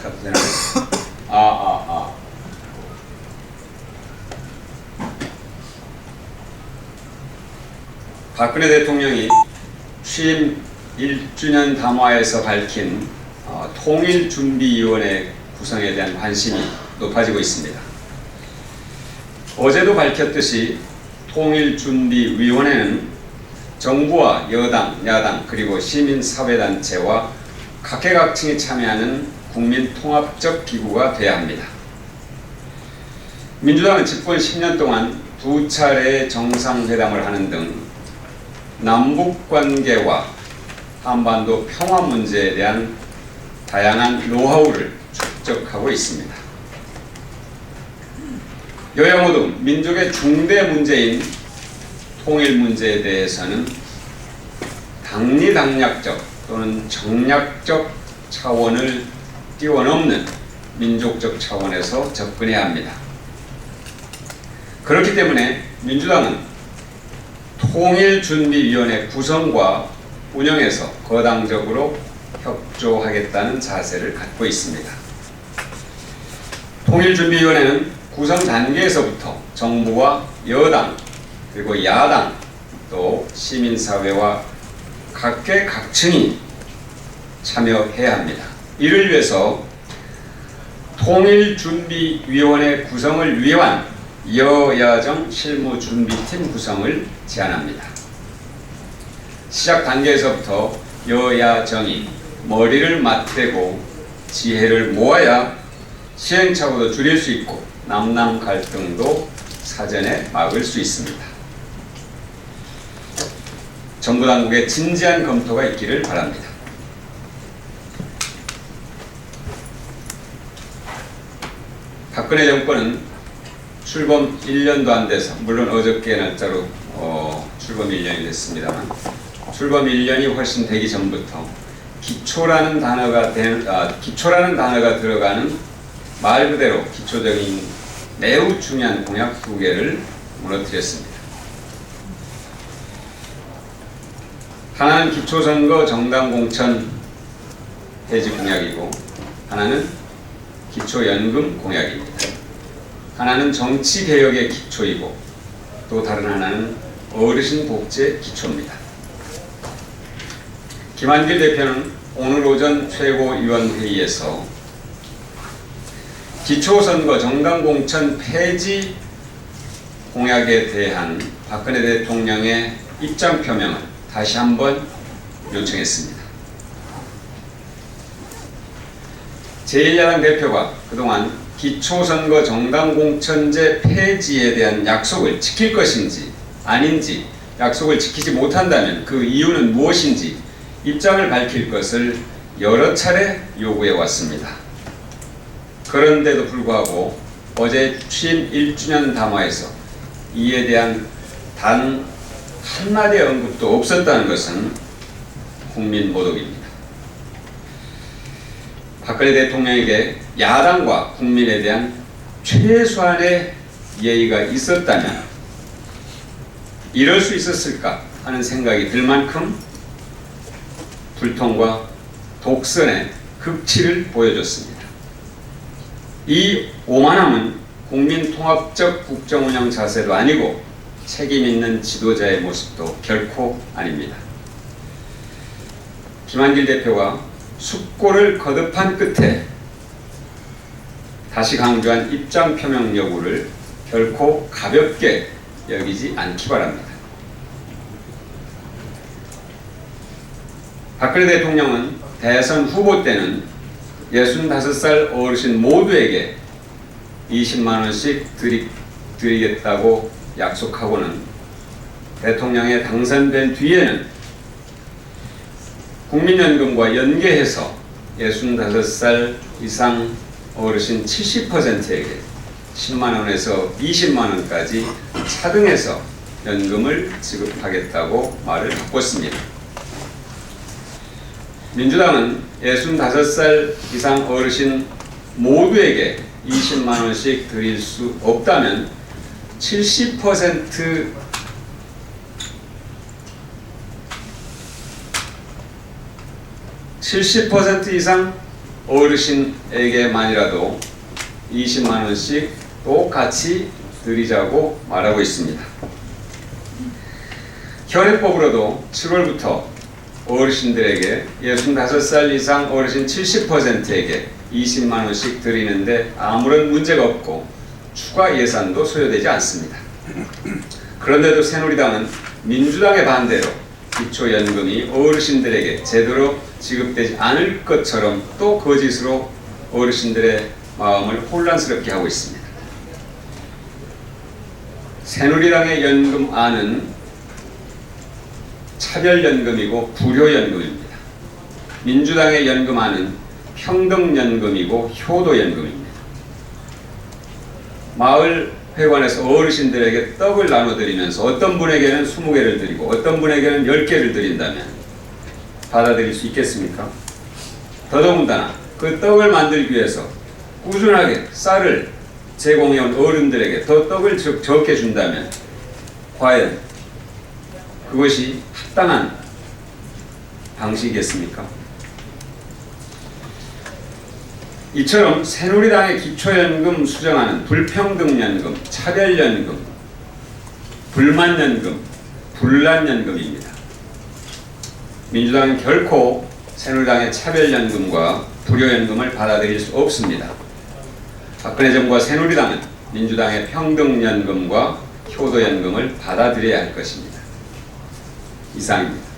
가도 되나요? 박근혜 대통령이 취임 1주년 담화에서 밝힌 통일준비위원회 구성에 대한 관심이 높아지고 있습니다. 어제도 밝혔듯이 통일준비위원회는 정부와 여당, 야당 그리고 시민사회단체와 각계각층이 참여하는 국민통합적 기구가 돼야 합니다. 민주당은 집권 10년 동안 2차례 정상회담을 하는 등 남북관계와 한반도 평화 문제에 대한 다양한 노하우를 축적하고 있습니다. 여야 모두 민족의 중대 문제인 통일 문제에 대해서는 당리당략적 또는 정략적 차원을 뛰어넘는 민족적 차원에서 접근해야 합니다. 그렇기 때문에 민주당은 통일준비위원회 구성과 운영에서 거당적으로 협조하겠다는 자세를 갖고 있습니다. 통일준비위원회는 구성 단계에서부터 정부와 여당 그리고 야당 또 시민사회와 각계각층이 참여해야 합니다. 이를 위해서 통일준비위원회 구성을 위한 여야정 실무준비팀 구성을 제안합니다. 시작 단계에서부터 여야정이 머리를 맞대고 지혜를 모아야 시행착오도 줄일 수 있고 남남 갈등도 사전에 막을 수 있습니다. 정부 당국의 진지한 검토가 있기를 바랍니다. 박근혜 정권은 출범 1년도 안 돼서, 물론 어저께 날짜로 출범 1년이 됐습니다만, 출범 1년이 훨씬 되기 전부터 기초라는 단어가 들어가는 말 그대로 기초적인 매우 중요한 공약 2개를 무너뜨렸습니다. 하나는 기초선거 정당공천 폐지 공약이고, 하나는 기초연금 공약입니다. 하나는 정치개혁의 기초이고 또 다른 하나는 어르신 복지 기초입니다. 김한길 대표는 오늘 오전 최고위원회의에서 기초선거 정당공천 폐지 공약에 대한 박근혜 대통령의 입장 표명을 다시 한번 요청했습니다. 제1야당 대표가 그동안 기초선거 정당공천제 폐지에 대한 약속을 지킬 것인지 아닌지, 약속을 지키지 못한다면 그 이유는 무엇인지 입장을 밝힐 것을 여러 차례 요구해 왔습니다. 그런데도 불구하고 어제 취임 1주년 담화에서 이에 대한 단 한마디의 언급도 없었다는 것은 국민 모독입니다. 박근혜 대통령에게 야당과 국민에 대한 최소한의 예의가 있었다면 이럴 수 있었을까 하는 생각이 들 만큼 불통과 독선의 극치를 보여줬습니다. 이 오만함은 국민통합적 국정운영 자세도 아니고 책임 있는 지도자의 모습도 결코 아닙니다. 김한길 대표가 숙고를 거듭한 끝에 다시 강조한 입장 표명 여부를 결코 가볍게 여기지 않기 바랍니다. 박근혜 대통령은 대선 후보 때는 65살 어르신 모두에게 20만 원씩 드리겠다고 약속하고는 대통령에 당선된 뒤에는 국민연금과 연계해서 65살 이상 어르신 70%에게 10만 원에서 20만 원까지 차등해서 연금을 지급하겠다고 말을 바꿨습니다. 민주당은 65살 이상 어르신 모두에게 20만 원씩 드릴 수 없다면 70% 이상 어르신에게만이라도 20만 원씩 똑같이 드리자고 말하고 있습니다. 현행법으로도 7월부터 어르신들에게 65살 이상 어르신 70%에게 20만 원씩 드리는데 아무런 문제가 없고 추가 예산도 소요되지 않습니다. 그런데도 새누리당은 민주당의 반대로 기초연금이 어르신들에게 제대로 지급되지 않을 것처럼 또 거짓으로 어르신들의 마음을 혼란스럽게 하고 있습니다. 새누리당의 연금안은 차별연금이고 불효연금입니다. 민주당의 연금안은 평등연금이고 효도연금입니다. 마을 회관에서 어르신들에게 떡을 나눠드리면서 어떤 분에게는 20개를 드리고 어떤 분에게는 10개를 드린다면 받아들일 수 있겠습니까? 더더군다나 그 떡을 만들기 위해서 꾸준하게 쌀을 제공해온 어른들에게 더 떡을 적게 준다면 과연 그것이 합당한 방식이겠습니까? 이처럼 새누리당의 기초연금 수정안은 불평등연금, 차별연금, 불만연금, 불난연금입니다. 민주당은 결코 새누리당의 차별연금과 불효연금을 받아들일 수 없습니다. 박근혜 정부와 새누리당은 민주당의 평등연금과 효도연금을 받아들여야 할 것입니다. 이상입니다.